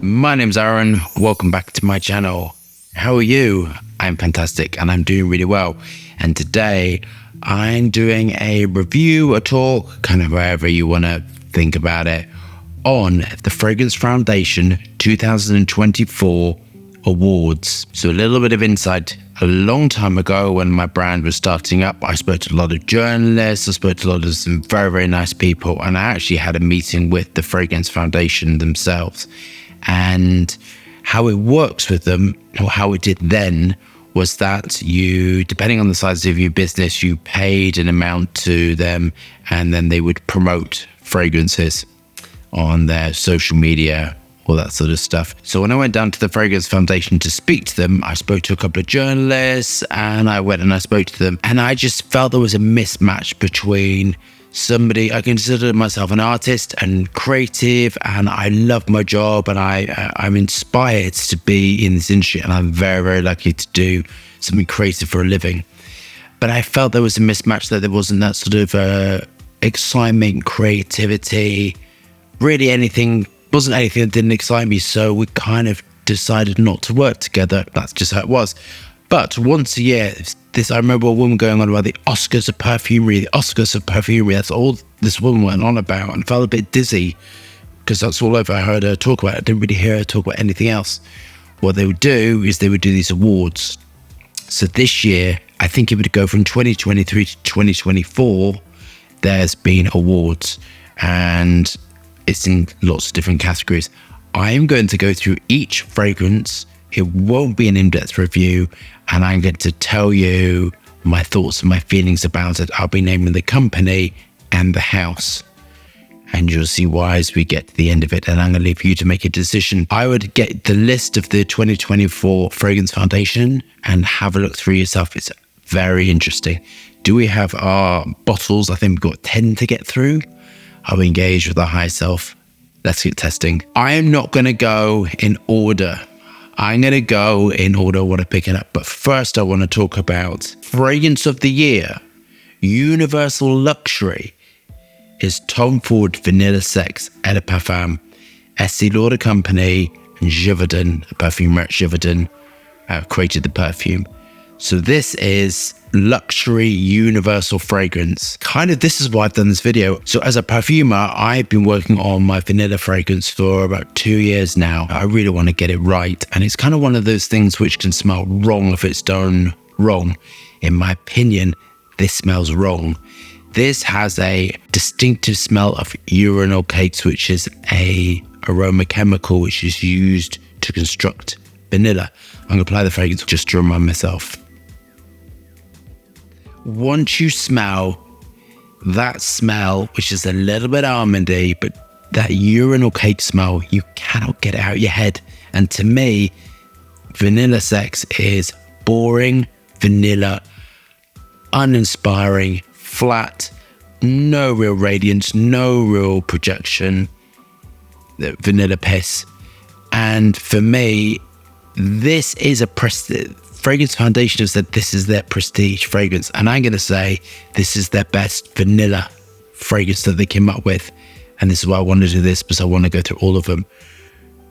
My name's Aaron. Welcome back to my channel. How are you? I'm fantastic and I'm doing really well. And today I'm doing a review, a talk, kind of however you want to think about it, on the Fragrance Foundation 2024 awards. So a little bit of insight. A long time ago when my brand was starting up, I spoke to a lot of journalists, I spoke to a lot of some very, very nice people, and I actually had a meeting with the Fragrance Foundation themselves. And how it works with them, or how it did then, was that you, depending on the size of your business, you paid an amount to them and then they would promote fragrances on their social media, all that sort of stuff. So when I went down to the Fragrance Foundation to speak to them, I spoke to a couple of journalists and I went and I spoke to them, and I just felt there was a mismatch between somebody. I consider myself an artist and creative, and I love my job, and I'm inspired to be in this industry, and I'm very, very lucky to do something creative for a living. But I felt there was a mismatch, that there wasn't that sort of excitement, creativity, really wasn't anything that didn't excite me. So we kind of decided not to work together. That's just how it was. But once a year, I remember a woman going on about the Oscars of perfumery, That's all this woman went on about, and felt a bit dizzy because that's all I heard her talk about. I didn't really hear her talk about anything else. What they would do is they would do these awards. So this year, I think it would go from 2023 to 2024, there's been awards, and it's in lots of different categories. I am going to go through each fragrance. It won't be an in-depth review, and I'm going to tell you my thoughts and my feelings about it. I'll be naming the company and the house, and you'll see why as we get to the end of it, and I'm going to leave you to make a decision. I would get the list of the 2024 Fragrance Foundation and have a look through yourself. It's very interesting. Do we have our bottles? I think we've got 10 to get through. I'll engage with our high self. Let's get testing. I am not going to go in order. I'm going to go in order what I'm picking up. But first, I want to talk about Fragrance of the Year. Universal Luxury is Tom Ford Vanilla Sex Eau de Parfum. Estée Lauder Company and Jardin, a perfumer at Jardin, created the perfume. So this is luxury universal fragrance. This is why I've done this video. So as a perfumer, I've been working on my vanilla fragrance for about 2 years now. I really want to get it right. And it's kind of one of those things which can smell wrong if it's done wrong. In my opinion, this smells wrong. This has a distinctive smell of urinal cakes, which is a aroma chemical which is used to construct vanilla. I'm going to apply the fragrance just to remind myself. Once you smell that smell, which is a little bit almondy, but that urinal cake smell, you cannot get it out of your head. And to me, Vanilla Sex is boring, vanilla, uninspiring, flat, no real radiance, no real projection, vanilla piss. And for me, this is a Fragrance Foundation have said this is their prestige fragrance, and I'm going to say this is their best vanilla fragrance that they came up with. And this is why I want to do this, because I want to go through all of them.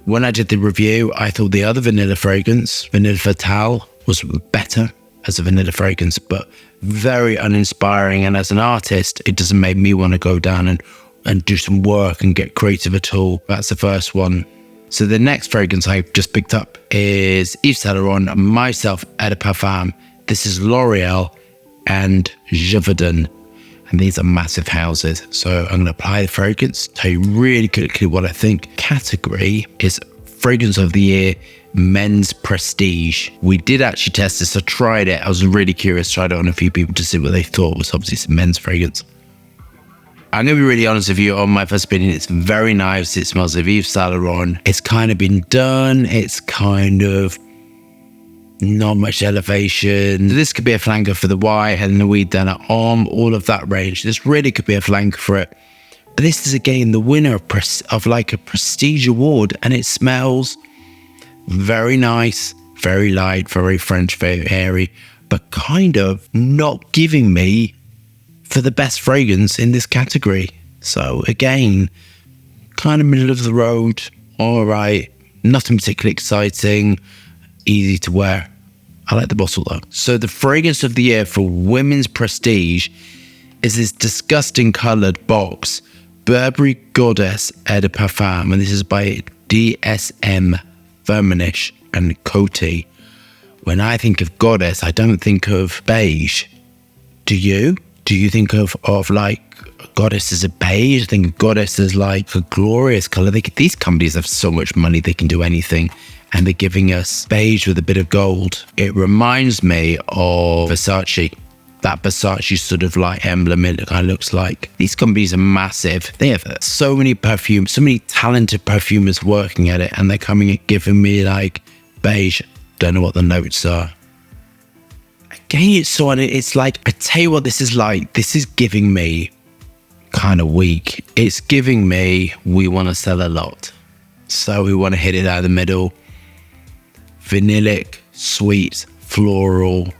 When I did the review, I thought the other vanilla fragrance, Vanilla Fatale, was better as a vanilla fragrance, but very uninspiring. And as an artist, it doesn't make me want to go down and do some work and get creative at all. That's the first one. So the next fragrance I just picked up is Yves Saint Laurent MYSLF Eau de Parfum. This is L'Oreal and Jardin, and these are massive houses. So I'm going to apply the fragrance, tell you really quickly what I think. Category is Fragrance of the Year, Men's Prestige. We did actually test this. I tried it. I was really curious, tried it on a few people to see what they thought was obviously some men's fragrance. I'm going to be really honest with you on my first opinion. It's very nice. It smells of Yves Saint Laurent. It's kind of been done. It's kind of not much elevation. This could be a flanker for the Y, Head and the Weed down at Arm, all of that range. This really could be a flanker for it. But this is again the winner of like a prestige award, and it smells very nice, very light, very French, very airy, but kind of not giving me for the best fragrance in this category. So again, kind of middle of the road, all right, Nothing particularly exciting, easy to wear. I like the bottle though. So the fragrance of the year for women's prestige is this disgusting coloured box, Burberry Goddess Eau de Parfum, and this is by DSM Firmenich and Coty. When I think of Goddess, I don't think of beige. Do you? Do you think of like Goddess as a beige? I think of Goddess as like a glorious colour. These companies have so much money, they can do anything. And they're giving us beige with a bit of gold. It reminds me of Versace. That Versace sort of like emblem, it kind of looks like. These companies are massive. They have so many perfumes, so many talented perfumers working at it, and they're coming and giving me like beige. Don't know what the notes are. Again, it's like, I tell you what this is like. This is giving me kind of weak. It's giving me, we want to sell a lot. So we want to hit it out of the middle. Vanillic, sweet, floral,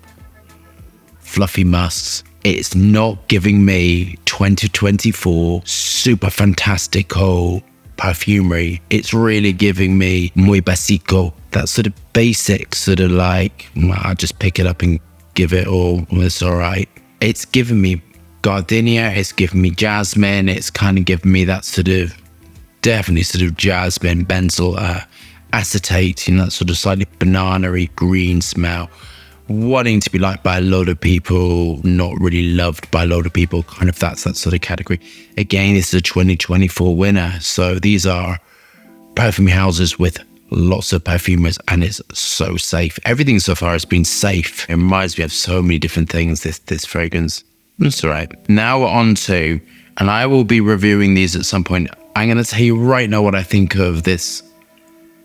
fluffy musks. It's not giving me 2024 super fantastico perfumery. It's really giving me muy basico. That sort of basic, sort of like, I'll just pick it up and give it all. It's all right. It's giving me gardenia. It's giving me jasmine. It's kind of giving me that sort of, definitely sort of jasmine, benzyl, acetate, that sort of slightly banana-y green smell. Wanting to be liked by a lot of people, not really loved by a lot of people, kind of that's that sort of category. Again, this is a 2024 winner. So these are perfume houses with lots of perfumers, and it's so safe. Everything so far has been safe. It reminds me of so many different things, this fragrance. That's all right. Now we're on to, and I will be reviewing these at some point. I'm going to tell you right now what I think of this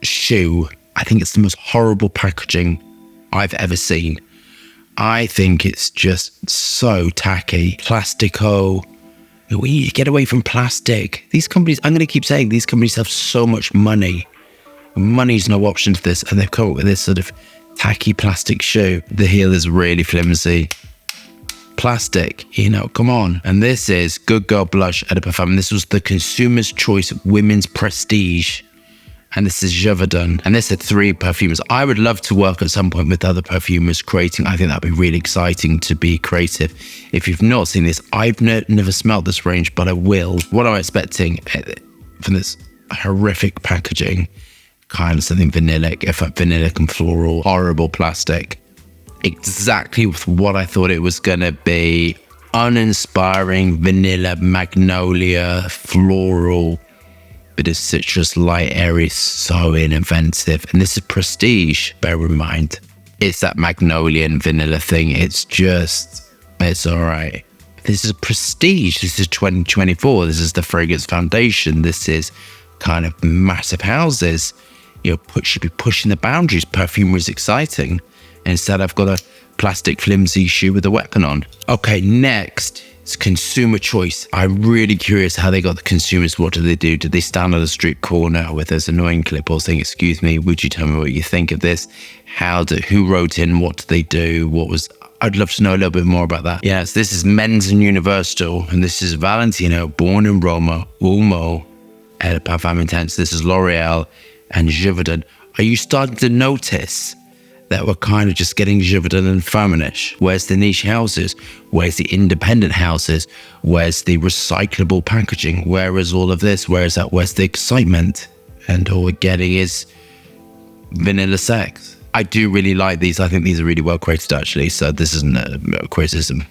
shoe. I think it's the most horrible packaging I've ever seen. I think it's just so tacky. Plastico. We need to get away from plastic. These companies, I'm going to keep saying, these companies have so much money. Money's no option to this, and they've come up with this sort of tacky plastic shoe. The heel is really flimsy. Plastic, come on. And this is Good Girl Blush Eau de Parfum. This was the Consumer's Choice Women's Prestige. And this is Jardin. And this are 3 perfumers. I would love to work at some point with other perfumers creating. I think that'd be really exciting to be creative. If you've not seen this, I've never smelled this range, but I will. What am I expecting from this horrific packaging? Kind of something vanillic, vanillic and floral, horrible plastic. Exactly what I thought it was going to be. Uninspiring, vanilla, magnolia, floral, bit of citrus, light, airy, so inventive. And this is Prestige, bear in mind. It's that magnolia and vanilla thing. It's all right. This is Prestige. This is 2024. This is the Fragrance Foundation. This is kind of massive houses. Should be pushing the boundaries. Perfumery is exciting. Instead, I've got a plastic flimsy shoe with a weapon on. Okay, next. It's Consumer Choice. I'm really curious how they got the consumers. What do? Did they stand on a street corner with this annoying clipboard saying, "Excuse me, would you tell me what you think of this?" Who wrote in? What did they do? I'd love to know a little bit more about that. Yes, this is Men's and Universal, and this is Valentino, born in Roma, Uomo, Eau de Parfum Intense. This is L'Oreal and Jardin. Are you starting to notice that we're kind of just getting Jardin and Firmenich? Where's the niche houses? Where's the independent houses? Where's the recyclable packaging? Where is all of this? Where's the excitement? And all we're getting is vanilla sex. I do really like these. I think these are really well created, actually. So this isn't a criticism.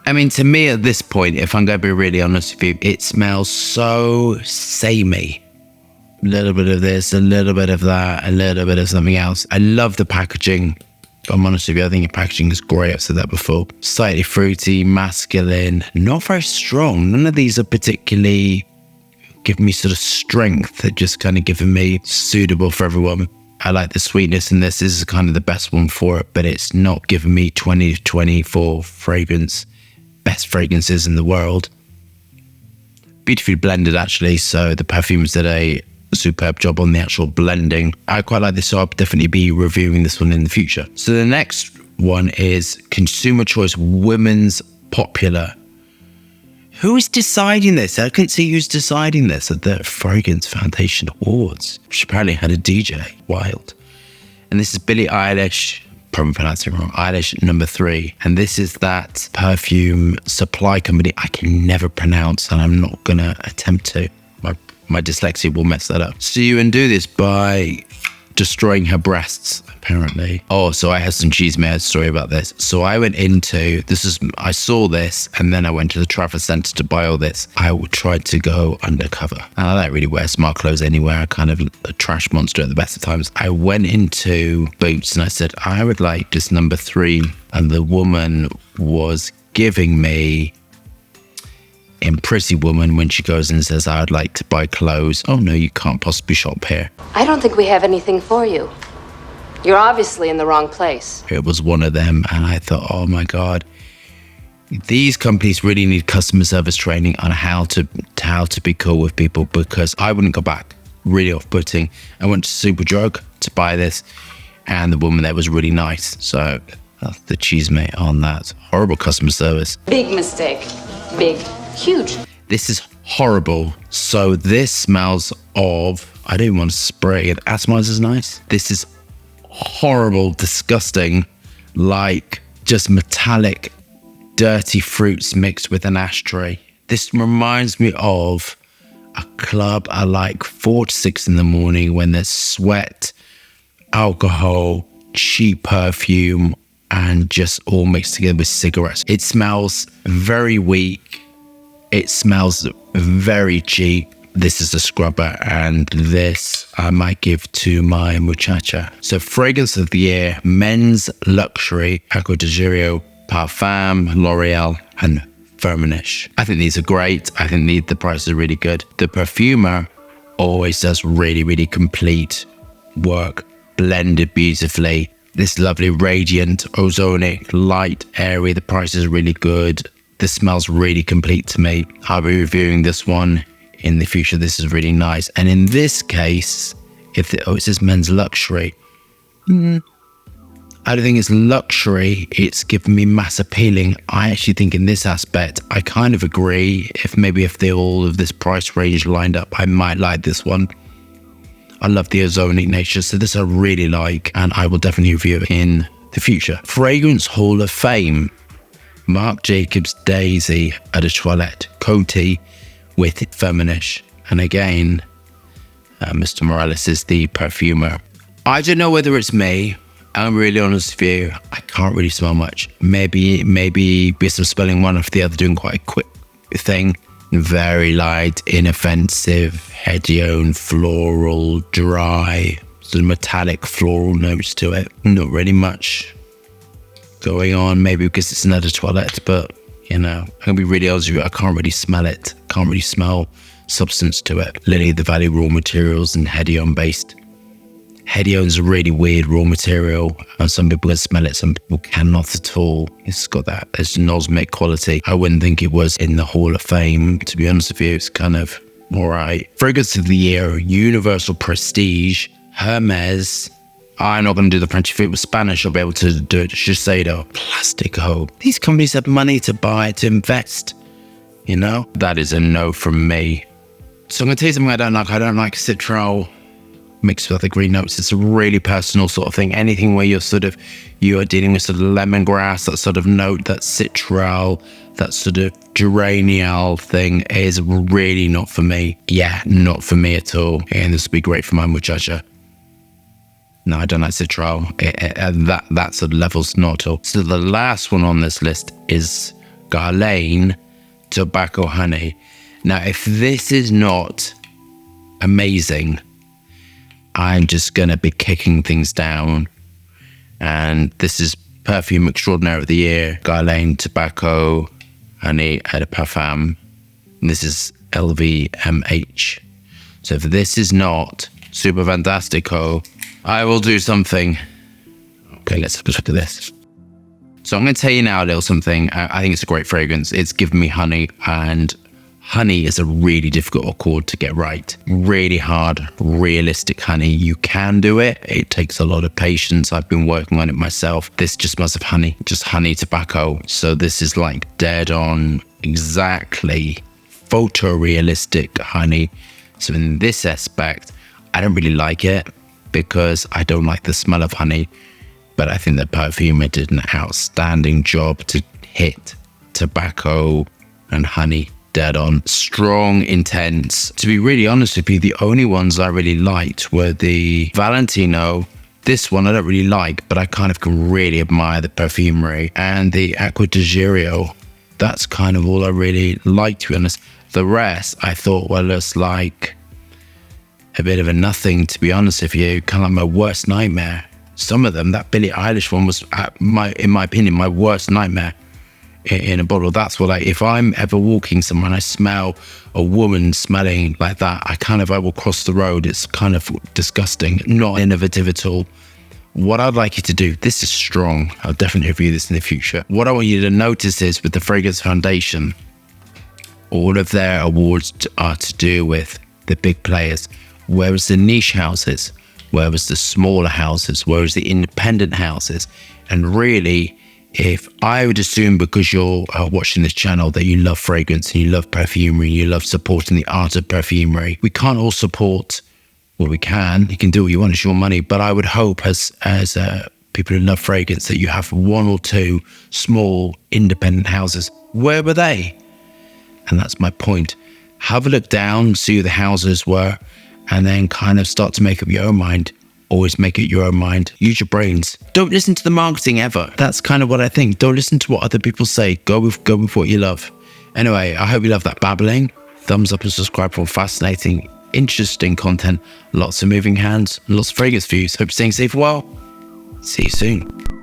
I mean, to me at this point, if I'm going to be really honest with you, it smells so samey. A little bit of this, a little bit of that, a little bit of something else. I love the packaging. If I'm honest with you, I think the packaging is great. I've said that before. Slightly fruity, masculine, not very strong. None of these are particularly giving me sort of strength. They're just kind of giving me suitable for everyone. I like the sweetness in this. This is kind of the best one for it, but it's not giving me 2024 fragrance, best fragrances in the world. Beautifully blended, actually. So the perfumers did a superb job on the actual blending. I quite like this, so I'll definitely be reviewing this one in the future. So the next one is Consumer Choice Women's Popular. Who is deciding this? I couldn't see who's deciding this at the Fragrance Foundation Awards, which apparently had a DJ. Wild. And this is Billie Eilish, probably pronouncing it wrong, Eilish number 3. And this is that perfume supply company I can never pronounce, and I'm not going to attempt to. My dyslexia will mess that up. So you undo this by destroying her breasts, apparently. Oh, so I had some cheese-made story about this. So I went into, I saw this, and then I went to the Trafford Centre to buy all this. I tried to go undercover. And I don't really wear smart clothes anywhere. I kind of a trash monster at the best of times. I went into Boots and I said, I would like this number 3. And the woman was giving me, in Pretty Woman, when she goes and says, I would like to buy clothes. Oh no, you can't possibly shop here. I don't think we have anything for you. You're obviously in the wrong place. It was one of them, and I thought, oh my God, these companies really need customer service training on how to be cool with people, because I wouldn't go back. Really off-putting. I went to Superdrug to buy this, and the woman there was really nice. So that's the cheese mate on that. Horrible customer service. Big mistake. Big. Huge. This is horrible. So this smells of, I don't even want to spray it. Atomizer's nice. This is horrible, disgusting, like just metallic, dirty fruits mixed with an ashtray. This reminds me of a club I like 4 to 6 in the morning when there's sweat, alcohol, cheap perfume, and just all mixed together with cigarettes. It smells very weak. It smells very cheap. This is a scrubber, and this I might give to my muchacha. So fragrance of the year, men's luxury, Acqua di Parfum, L'Oreal, and Firmenich. I think these are great. I think the prices are really good. The Perfumer always does really, really complete work, blended beautifully. This lovely radiant, ozonic, light, airy. The price is really good. This smells really complete to me. I'll be reviewing this one in the future. This is really nice. And in this case, it says men's luxury. I don't think it's luxury. It's given me mass appealing. I actually think in this aspect, I kind of agree. If all of this price range lined up, I might like this one. I love the ozonic nature. So this I really like, and I will definitely review it in the future. Fragrance Hall of Fame. Marc Jacobs Daisy Eau de Toilette Coty with Firmenich. And again, Mr. Morales is the perfumer. I don't know whether it's me. I'm really honest with you. I can't really smell much. Maybe because I'm spelling one after the other, doing quite a quick thing. Very light, inoffensive, headione, floral, dry, sort of metallic floral notes to it. Not really much going on, maybe because it's another toilette, but I'm gonna be really honest with you, I can't really smell it. Can't really smell substance to it. Lily of the Valley raw materials and headione based. Headione's a really weird raw material, and some people can smell it, some people cannot at all. It's got that osmic quality. I wouldn't think it was in the Hall of Fame, to be honest with you. It's kind of all right. Fragrance of the year, Universal Prestige, Hermès. I'm not going to do the French. If it was Spanish, I'll be able to do it. Shiseido, Plastico. These companies have money to buy, to invest. That is a no from me. So I'm going to tell you something I don't like. I don't like citral mixed with other green notes. It's a really personal sort of thing. Anything where you are dealing with sort of lemongrass, that sort of note, that citral, that sort of geraniol thing is really not for me. Yeah, not for me at all. And this would be great for my muchacha. No, I don't like citral. That sort of level's not at all. So the last one on this list is Guerlain Tobacco Honey. Now, if this is not amazing, I'm just going to be kicking things down. And this is Perfume Extraordinaire of the Year, Guerlain Tobacco Honey Eau de Parfum. This is LVMH. So if this is not super fantastico, I will do something. Okay, let's look at this. So I'm going to tell you now a little something. I think it's a great fragrance. It's given me honey, and honey is a really difficult accord to get right. Really hard, realistic honey. You can do it. It takes a lot of patience. I've been working on it myself. This just smells of honey, just honey tobacco. So this is like dead on exactly photorealistic honey. So in this aspect, I don't really like it because I don't like the smell of honey. But I think the Perfumer did an outstanding job to hit tobacco and honey dead on. Strong, intense. To be really honest with you, the only ones I really liked were the Valentino. This one I don't really like, but I kind of can really admire the perfumery. And the Acqua di Girio. That's kind of all I really liked, to be honest. The rest I thought were just like a bit of a nothing, to be honest with you. Kind of like my worst nightmare. Some of them, that Billie Eilish one was, in my opinion, my worst nightmare in a bottle. That's what if I'm ever walking somewhere and I smell a woman smelling like that, I will cross the road. It's kind of disgusting, not innovative at all. What I'd like you to do, this is strong. I'll definitely review this in the future. What I want you to notice is with the Fragrance Foundation, all of their awards are to do with the big players, whereas the niche houses, whereas the smaller houses, whereas the independent houses. And really, if I would assume because you're watching this channel that you love fragrance and you love perfumery, you love supporting the art of perfumery, we can't all support. Well, we can. You can do what you want. It's your money. But I would hope as people who love fragrance that you have one or two small independent houses. Where were they? And that's my point. Have a look down, see who the houses were, and then kind of start to make up your own mind. Always make it your own mind. Use your brains. Don't listen to the marketing ever. That's kind of what I think. Don't listen to what other people say. Go with what you love. Anyway, I hope you love that babbling. Thumbs up and subscribe for fascinating, interesting content. Lots of moving hands, lots of fragrance views. Hope you're staying safe and well. See you soon.